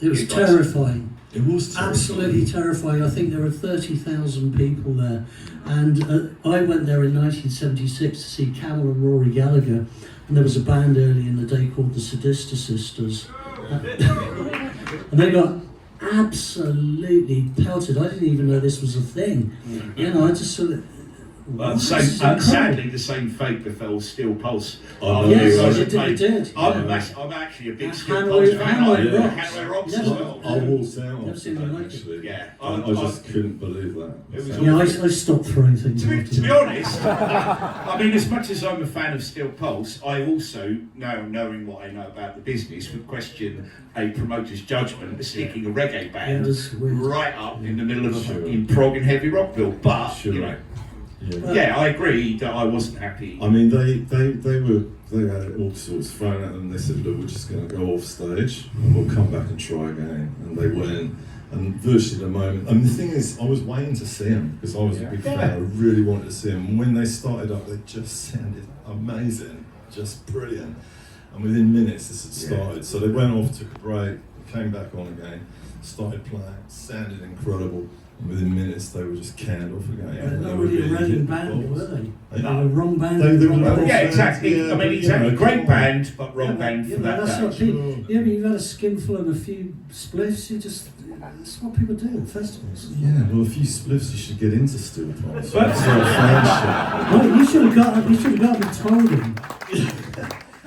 [SPEAKER 6] It was
[SPEAKER 3] you guys.
[SPEAKER 6] terrifying.
[SPEAKER 7] It was
[SPEAKER 6] Absolutely terrifying. I think there were 30,000 people there. And I went there in 1976 to see Camel and Rory Gallagher. And there was a band early in the day called the Sadista Sisters. And they got absolutely pelted. I didn't even know this was a thing. You know, I just sort of...
[SPEAKER 3] Well, sadly, the same fate befell Steel Pulse.
[SPEAKER 6] Yes,
[SPEAKER 3] I
[SPEAKER 6] it did.
[SPEAKER 3] I'm actually a big Steel Pulse fan.
[SPEAKER 6] Hanway Rocks.
[SPEAKER 3] Hanway Rocks
[SPEAKER 6] Yeah.
[SPEAKER 3] as well.
[SPEAKER 7] I walked out
[SPEAKER 6] Never
[SPEAKER 7] of
[SPEAKER 6] seen
[SPEAKER 7] that,
[SPEAKER 6] anything like it.
[SPEAKER 7] actually.
[SPEAKER 3] Yeah.
[SPEAKER 7] I just couldn't believe that.
[SPEAKER 3] It was
[SPEAKER 6] Yeah, I stopped throwing things after
[SPEAKER 3] To be
[SPEAKER 6] that.
[SPEAKER 3] honest, I mean, as much as I'm a fan of Steel Pulse, I also, now knowing what I know about the business, would question a promoter's judgment for sticking a reggae
[SPEAKER 6] Yeah,
[SPEAKER 3] band
[SPEAKER 6] it was weird.
[SPEAKER 3] right up in the middle of
[SPEAKER 7] Sure.
[SPEAKER 3] in prog and heavy rock bill. But
[SPEAKER 7] Sure.
[SPEAKER 3] you know,
[SPEAKER 7] Yeah.
[SPEAKER 3] yeah, I agree that I wasn't happy.
[SPEAKER 7] I mean, they had all sorts thrown at them. They said, look, we're just going to go off stage and we'll come back and try again. And they went, and virtually the moment, I mean, the thing is, I was waiting to see them because I was a big fan. I really wanted to see them. And when they started up, they just sounded amazing, just brilliant. And within minutes, this had started. So they went off, took a break, came back on again, started playing, sounded incredible. And within minutes, they were just canned off again.
[SPEAKER 6] They're
[SPEAKER 7] They
[SPEAKER 6] not
[SPEAKER 7] were
[SPEAKER 6] really a
[SPEAKER 7] being
[SPEAKER 6] running
[SPEAKER 7] hit
[SPEAKER 6] band,
[SPEAKER 7] with
[SPEAKER 6] were
[SPEAKER 7] balls.
[SPEAKER 6] they? They were wrong band.
[SPEAKER 7] They
[SPEAKER 6] wrong
[SPEAKER 7] were
[SPEAKER 6] band.
[SPEAKER 7] wrong
[SPEAKER 3] Yeah, exactly.
[SPEAKER 7] Yeah,
[SPEAKER 3] I mean,
[SPEAKER 7] but,
[SPEAKER 3] exactly.
[SPEAKER 7] you know,
[SPEAKER 3] Great
[SPEAKER 7] come on.
[SPEAKER 3] band, but wrong band for that
[SPEAKER 6] that's
[SPEAKER 3] day.
[SPEAKER 6] what people, yeah, but you've had a skinful and a few spliffs, that's what people do at festivals.
[SPEAKER 7] Yeah, well, a few spliffs, you should get into steel pipes.
[SPEAKER 3] But-
[SPEAKER 6] Well, you should have got him and told him.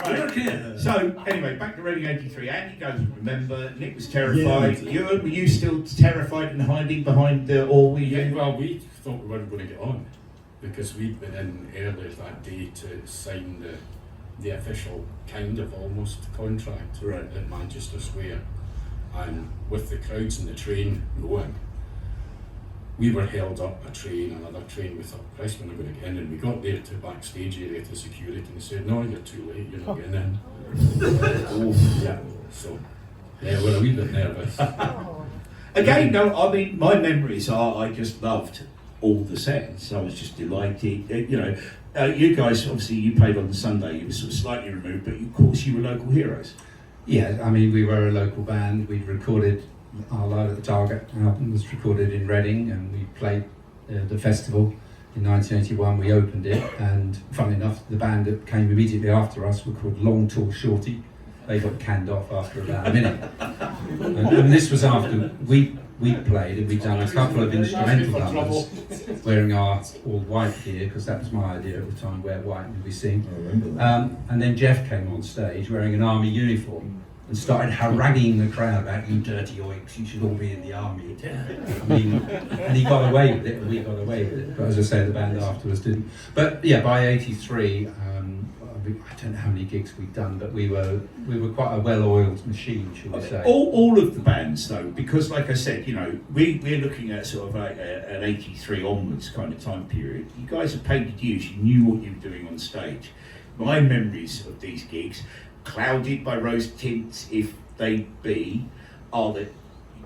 [SPEAKER 3] Right. So, anyway, back to Reading 83. Andy goes, remember, Nick was terrified. Euan, were you still terrified and hiding behind the, or were you?
[SPEAKER 9] Yeah, well, we thought we weren't going to get on because we'd been in earlier that day to sign the official kind of almost contract at Manchester Square, and with the crowds in the train going, we were held up a train, another train. We thought, Christ, we're not going to get in. And we got there to backstage area to security, and they said, no, you're too late, you're not getting in. Oh, yeah. So, yeah, we're a wee bit nervous.
[SPEAKER 3] Again, no, I mean, my memories are I just loved all the sets. I was just delighted. You know, you guys, obviously, you played on the Sunday. You were sort of slightly removed, but of course, you were local heroes.
[SPEAKER 8] Yeah, I mean, we were a local band. We'd recorded our Live at the Target album was recorded in Reading, and we played the festival in 1981. We opened it, and funnily enough, the band that came immediately after us were called Long Tall Shorty. They got canned off after about a minute. And this was after we played, and we'd done a couple of instrumental numbers wearing our all white gear, because that was my idea at the time, wear white and we sing.
[SPEAKER 7] I remember that.
[SPEAKER 8] And then Jeff came on stage wearing an army uniform and started haranguing the crowd about, you dirty oiks, you should all be in the army. I mean, and he got away with it, and we got away with it. But as I say, the band afterwards didn't. But yeah, by 83, I don't know how many gigs we'd done, but we were quite a well-oiled machine, shall we say.
[SPEAKER 3] All of the bands, though, because like I said, you know, we're looking at sort of like an 83 onwards kind of time period. You guys have paid your dues, you knew what you were doing on stage. My memories of these gigs, clouded by rose tints if they be, are that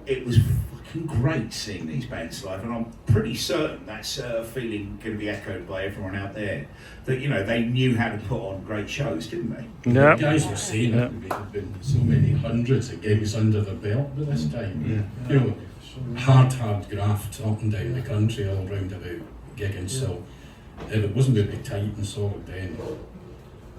[SPEAKER 3] it was fucking great seeing these bands live, and I'm pretty certain that's a feeling going to be echoed by everyone out there, that, you know, they knew how to put on great shows, didn't they?
[SPEAKER 9] The guys were saying that there had been so many hundreds of gigs under the belt by this time. You know, hard graft up and down the country, all round about gigging. So if it wasn't going to be tight and solid then,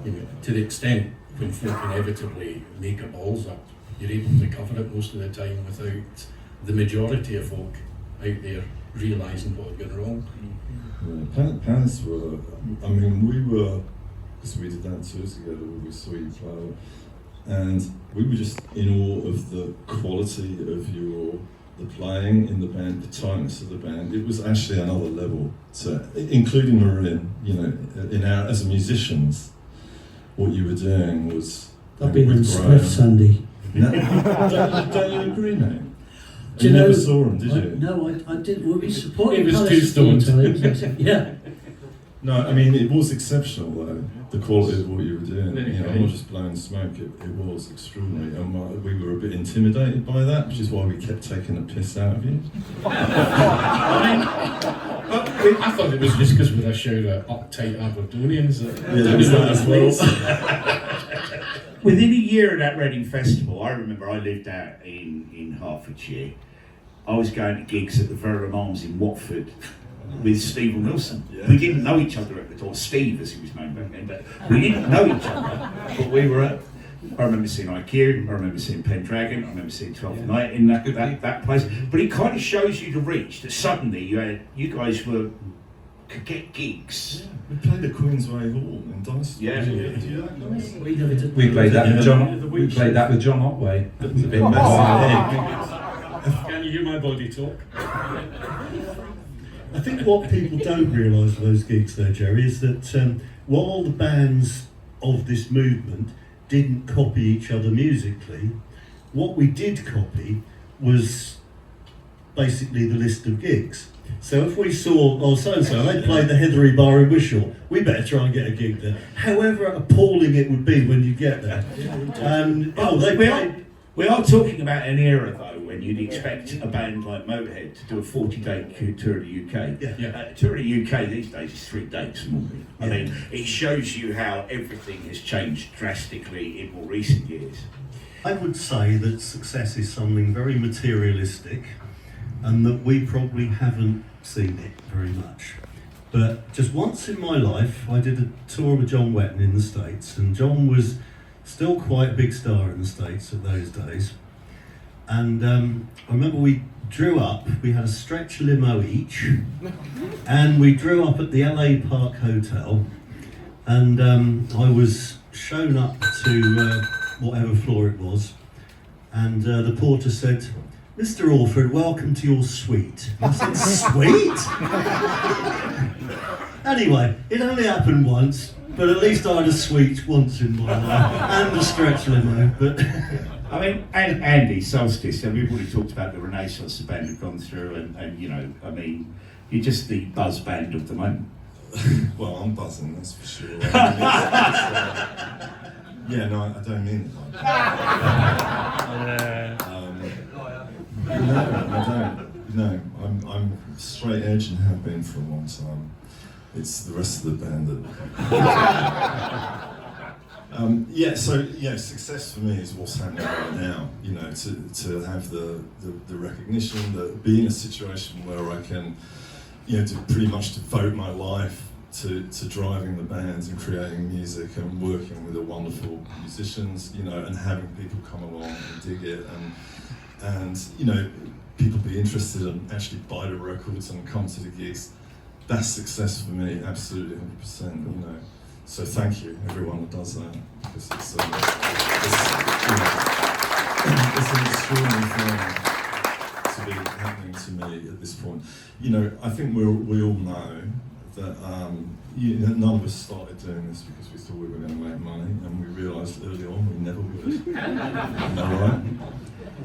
[SPEAKER 9] you know, to the extent when folk inevitably make a balls up, you're able to cover it most of the time without the majority of folk out there realising what had gone wrong.
[SPEAKER 7] Yeah, Pallas were, I mean, we were, because we did that tour together, we saw you play, and we were just in awe of the quality of the playing in the band, the tightness of the band. It was actually another level, including Marin, you know, as musicians, what you were doing was...
[SPEAKER 6] I've been on spliffs, Andy.
[SPEAKER 7] No, don't you agree, mate?
[SPEAKER 6] Do you
[SPEAKER 7] never
[SPEAKER 6] know,
[SPEAKER 7] saw him, did you?
[SPEAKER 6] No, I didn't. Well, we supported
[SPEAKER 9] It was
[SPEAKER 6] Pallas
[SPEAKER 9] two
[SPEAKER 6] a few
[SPEAKER 9] stones.
[SPEAKER 6] times. Yeah.
[SPEAKER 7] No, I mean, it was exceptional, though, the quality of what you were doing. You know, I'm not just blowing smoke, it was extraordinary. And we were a bit intimidated by that, which is why we kept taking the piss out of you.
[SPEAKER 9] I thought it was just because we're a show of uptight Aberdonians.
[SPEAKER 7] Yeah, was that as well.
[SPEAKER 3] Within a year of that Reading Festival, I remember I lived out in Hertfordshire. I was going to gigs at the Verum Arms in Watford with Steve and Wilson.
[SPEAKER 7] Yeah.
[SPEAKER 3] We didn't know each other at the time, Steve as he was known back then, but we didn't know each other. But we were at, I remember seeing IQ, I remember seeing Pendragon, I remember seeing 12th Night in that place. But it kind of shows you the reach that suddenly you guys could get gigs.
[SPEAKER 7] Yeah, we played the Queensway Hall in Dyson.
[SPEAKER 3] Yeah.
[SPEAKER 7] Did you do that, guys?
[SPEAKER 8] We played that with John. We played that with John Otway. It was a bit
[SPEAKER 9] Can you hear my body talk?
[SPEAKER 5] I think what people don't realise of those gigs there, Jerry, is that while the bands of this movement didn't copy each other musically, what we did copy was basically the list of gigs. So if we saw, so-and-so, they played the Heathery Bar in Wishaw, we better try and get a gig there. However appalling it would be when you get there. And,
[SPEAKER 3] We are talking about an era, though, when you'd expect a band like Motorhead to do a 40-day tour of the UK.
[SPEAKER 5] Yeah.
[SPEAKER 3] Tour of the UK these days is 3 days normally. I mean, it shows you how everything has changed drastically in more recent years.
[SPEAKER 5] I would say that success is something very materialistic, and that we probably haven't seen it very much. But just once in my life, I did a tour with John Wetton in the States, and John was still quite a big star in the States at those days. And I remember we drew up, we had a stretch limo each, and we drew up at the LA Park Hotel, and I was shown up to whatever floor it was, and the porter said, "Mr. Orford, welcome to your suite." And I said, "Suite?" Anyway, it only happened once, but at least I had a suite once in my life, and a stretch limo, but...
[SPEAKER 3] I mean, and Andy, Solstice, we've already talked about the renaissance the band have gone through, and you know, I mean, you're just the buzz band of the moment.
[SPEAKER 7] Well, I'm buzzing, that's for sure. Yeah, no, I don't mean it like that. No, I don't. No, I'm straight edge and have been for a long time. It's the rest of the band that... success for me is what's happening right now. You know, to have the recognition, that be in a situation where I can, you know, to pretty much devote my life to driving the bands and creating music and working with the wonderful musicians, you know, and having people come along and dig it and you know, people be interested and actually buy the records and come to the gigs. That's success for me, absolutely 100%, you know. So thank you, everyone that does that, because it's an extraordinary thing to be happening to me at this point. You know, I think we all know that none of us started doing this because we thought we were going to make money, and we realised early on we never would. Am I right?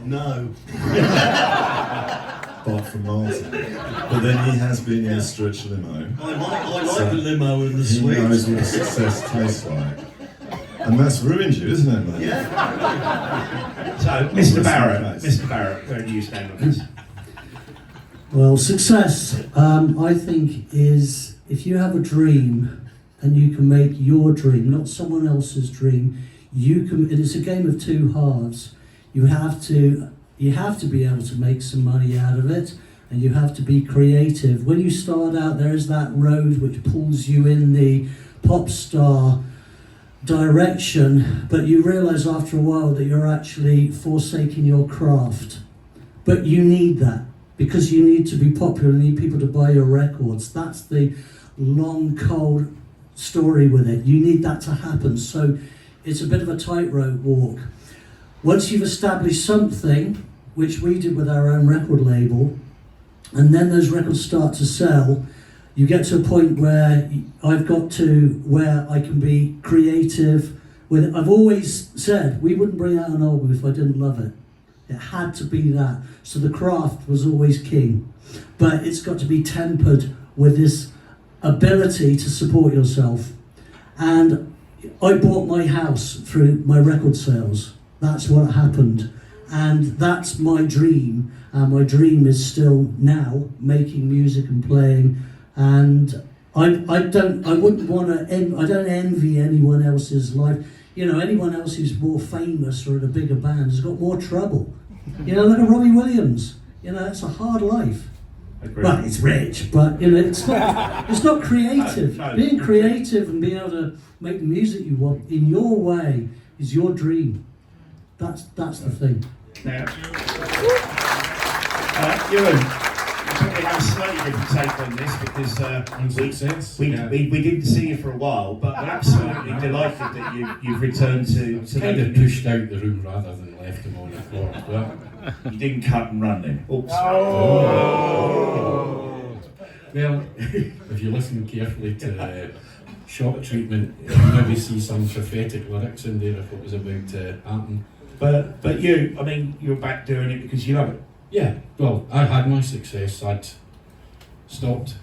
[SPEAKER 5] No.
[SPEAKER 7] Apart from Martin. But then he has been in a stretch limo.
[SPEAKER 5] I like the limo and the
[SPEAKER 7] He
[SPEAKER 5] suite.
[SPEAKER 7] knows what success tastes like. And that's ruined you, isn't it, mate?
[SPEAKER 5] Yeah.
[SPEAKER 3] So, Mr. Barrett, where do you stand on this?
[SPEAKER 6] Well, success, I think, is if you have a dream and you can make your dream, not someone else's dream, you can. It is a game of two halves. You have to be able to make some money out of it, and you have to be creative. When you start out, there is that road which pulls you in the pop star direction, but you realise after a while that you're actually forsaking your craft. But you need that, because you need to be popular, you need people to buy your records. That's the long, cold story with it. You need that to happen, so it's a bit of a tightrope walk. Once you've established something, which we did with our own record label, and then those records start to sell, you get to a point where I've got to where I can be creative with it. I've always said we wouldn't bring out an album if I didn't love it. It had to be that. So the craft was always king. But it's got to be tempered with this ability to support yourself. And I bought my house through my record sales. That's what happened. And that's my dream. And my dream is still now making music and playing. And I don't envy anyone else's life. You know, anyone else who's more famous or in a bigger band has got more trouble. You know, look at Robbie Williams. You know, it's a hard life. Well, it's rich, but you know, it's not creative.
[SPEAKER 3] No.
[SPEAKER 6] Being creative and being able to make the music you want in your way is your dream. That's the thing.
[SPEAKER 3] Now, Euan, you probably have a slightly different take on this because we didn't see you for a while, but we're absolutely delighted that you've returned to
[SPEAKER 9] Kind of pushed out the room rather than left him on the floor. But
[SPEAKER 3] you didn't cut and run then. Oops.
[SPEAKER 9] well, if you listen carefully to the shock treatment, you maybe see some prophetic lyrics in there if it was about to happen.
[SPEAKER 3] But you, I mean, you're back doing it because you love it.
[SPEAKER 9] Yeah, well, I had my success. I'd stopped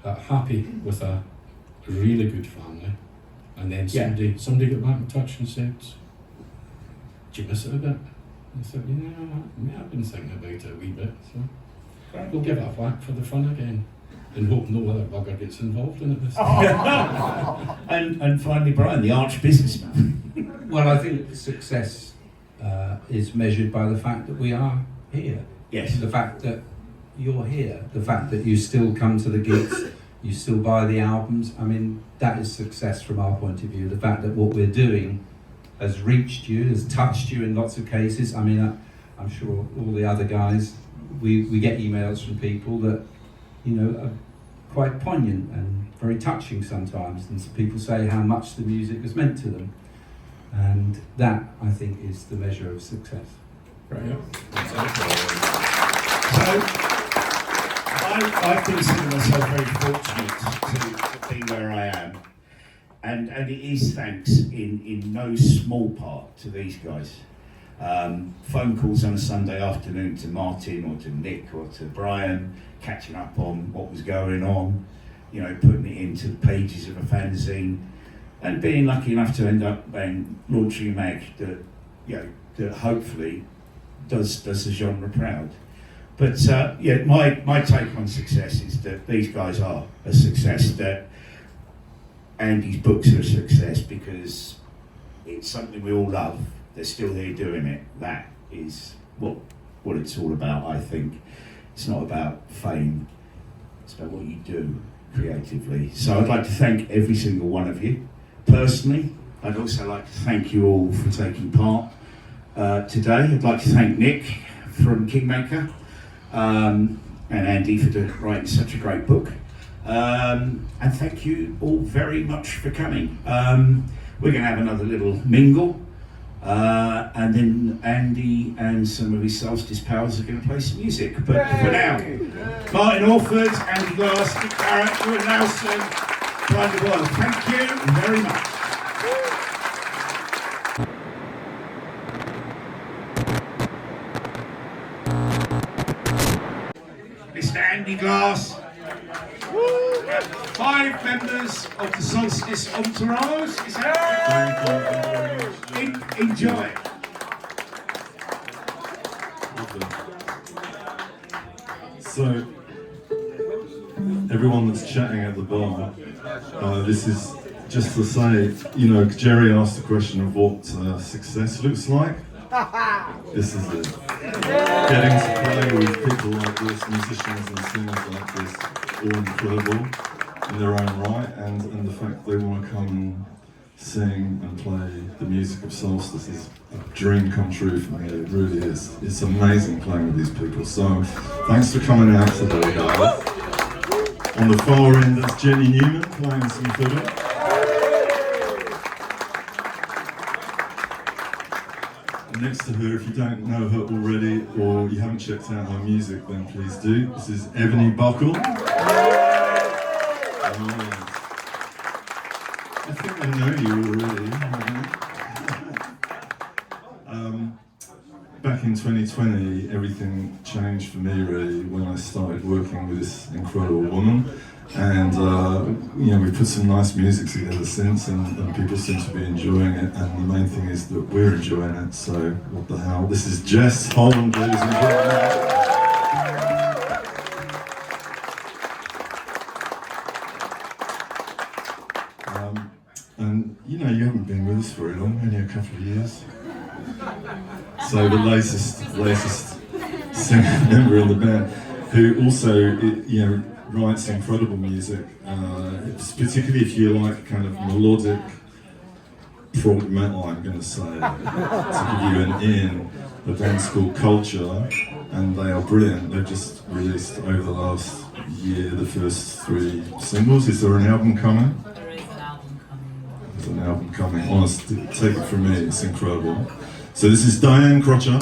[SPEAKER 9] happy with a really good family, and then somebody got back in touch and said, "Do you miss it a bit?" I said, "Yeah, I've been thinking about it a wee bit, so we'll give it a whack for the fun again, and hope no other bugger gets involved in it this time."
[SPEAKER 3] And finally, Brian, the arch businessman.
[SPEAKER 8] Well, I think success is measured by the fact that we are here.
[SPEAKER 3] Yes.
[SPEAKER 8] The fact that you're here, the fact that you still come to the gigs, you still buy the albums, I mean, that is success from our point of view. The fact that what we're doing has reached you, has touched you in lots of cases. I mean, I'm sure all the other guys, we get emails from people that, you know, are quite poignant and very touching sometimes, and people say how much the music has meant to them. And that, I think, is the measure of success.
[SPEAKER 3] Right. So, I consider myself very fortunate to be where I am, and it is thanks in no small part to these guys. Phone calls on a Sunday afternoon to Martin or to Nick or to Brian, catching up on what was going on, you know, putting it into the pages of a fanzine, and being lucky enough to end up launching a mag that, you know, that hopefully does the genre proud. But yeah, my take on success is that these guys are a success, that Andy's books are a success because it's something we all love. They're still here doing it. That is what it's all about, I think. It's not about fame, it's about what you do creatively. So I'd like to thank every single one of you. Personally, I'd also like to thank you all for taking part today. I'd like to thank Nick from Kingmaker and Andy for writing such a great book. And thank you all very much for coming. We're going to have another little mingle, and then Andy and some of his Solstice pals are going to play some music. But for now, Martin Orford, Andy Glass, Nick Barrett, Euan Lowson, Brian Devoil, thank you very much. Mr. Andy Glass. 5 members of the Solstice Entourage. Enjoy.
[SPEAKER 7] So, everyone that's chatting at the bar, this is just to say, you know, Jerry asked the question of what success looks like. This is it. Getting to play with people like this, musicians and singers like this, all incredible in their own right, and the fact they want to come and sing and play the music of Solstice is a dream come true for me. It really is. It's amazing playing with these people. So thanks for coming out today, guys. On the far end, that's Jenny Newman playing some fiddle. And next to her, if you don't know her already or you haven't checked out her music, then please do. This is Ebony Buckle. I think I know you already. Back in 2020, everything changed for me really when I started working with this incredible woman, and you know, we put some nice music together since, and people seem to be enjoying it, and the main thing is that we're enjoying it. So what the hell? This is Jess Holland, ladies and gentlemen. And you know, you haven't been with us very long, only a couple of years. So the latest singer member in the band, who also, you know, writes incredible music, particularly if you like kind of melodic prog metal, I'm going to say, to give you an in. The band's called Culture, and they are brilliant. They've just released over the last year the first 3 singles. Is there an album coming? There's an album coming. Honestly, take it from me, it's incredible. So this is Diane Crotcher.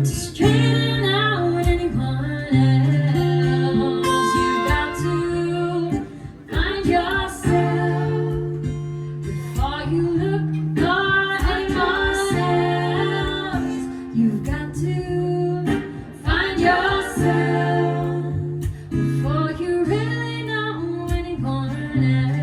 [SPEAKER 4] to straighten out anyone else. You've got to find yourself before you look for anyone else. You've got to find yourself before you really know anyone else.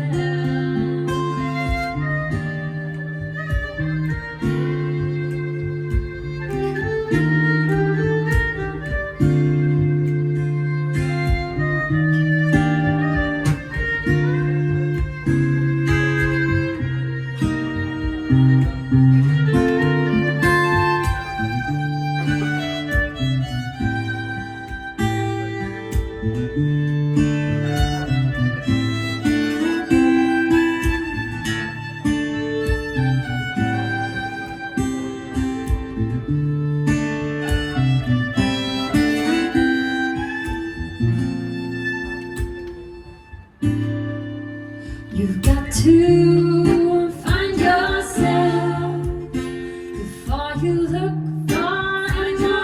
[SPEAKER 4] You've got to find yourself before you look for anyone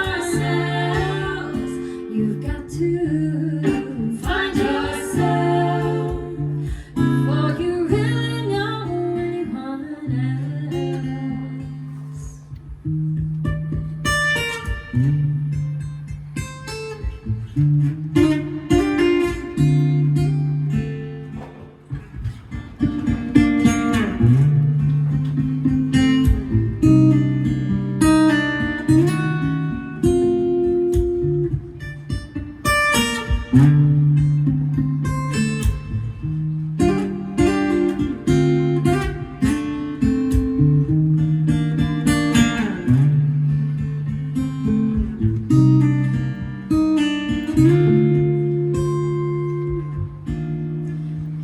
[SPEAKER 4] else. You've got to find yourself before you really know anyone else.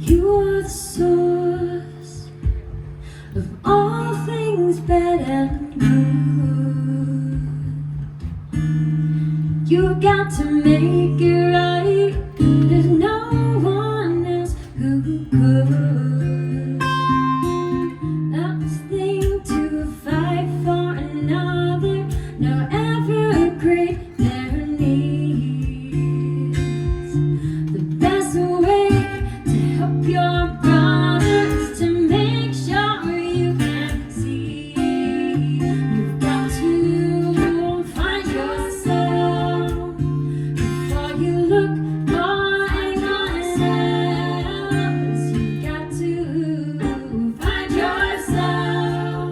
[SPEAKER 4] You are the source of all things bad and good. You've got to make it right. There's no one else who could. Last thing to fight for another, no ever great their needs. The best way to help your brothers to make sure you can see. You've got to find yourself before you look for anyone else. You've got to find yourself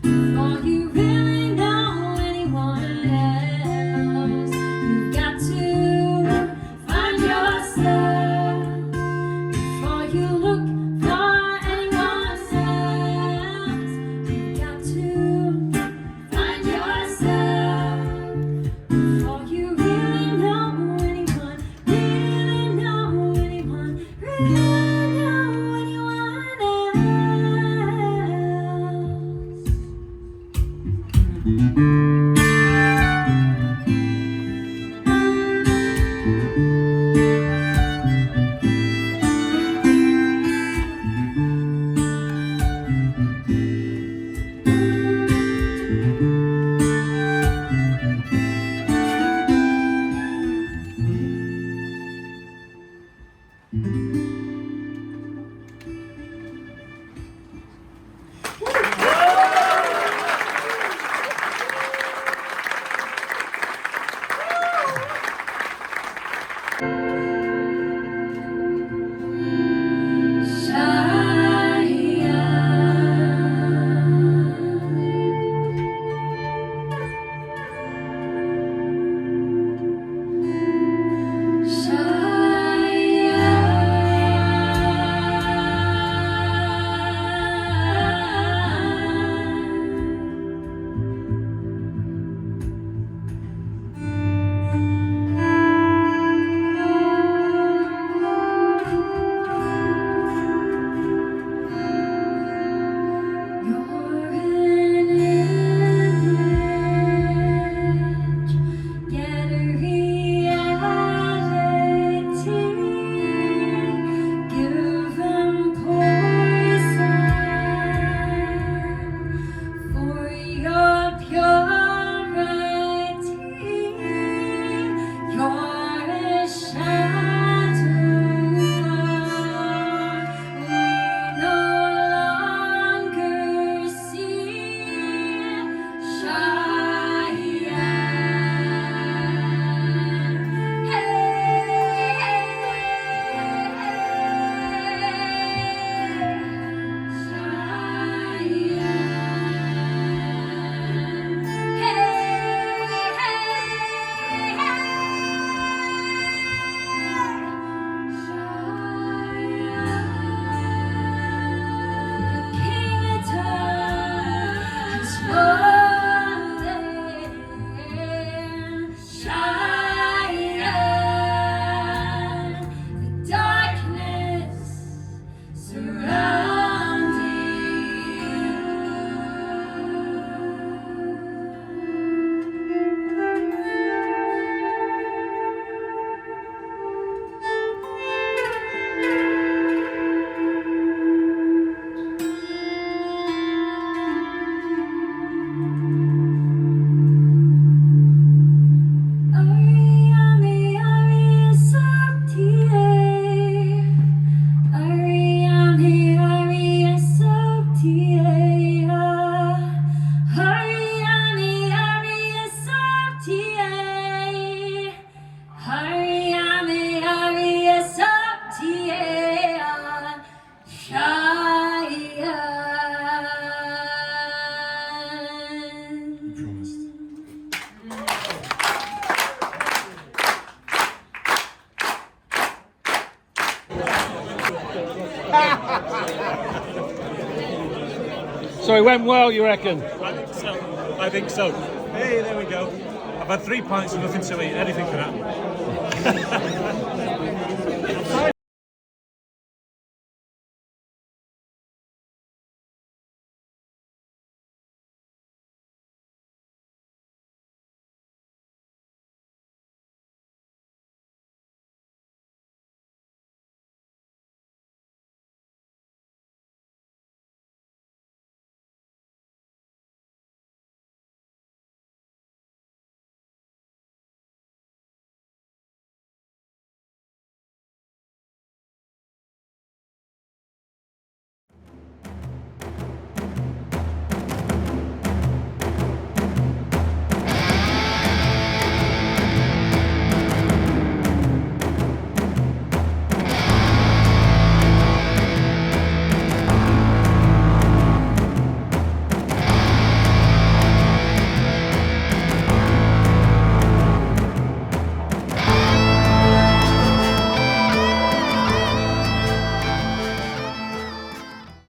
[SPEAKER 4] before you really know anyone else. You've got to find yourself before you look for anyone else. You've got to find yourself before you really know anyone, really know anyone, really know anyone else.
[SPEAKER 12] So it went well, you reckon?
[SPEAKER 13] I think so. I think so. Hey, there we go. I've had 3 pints and nothing to eat. Anything can happen.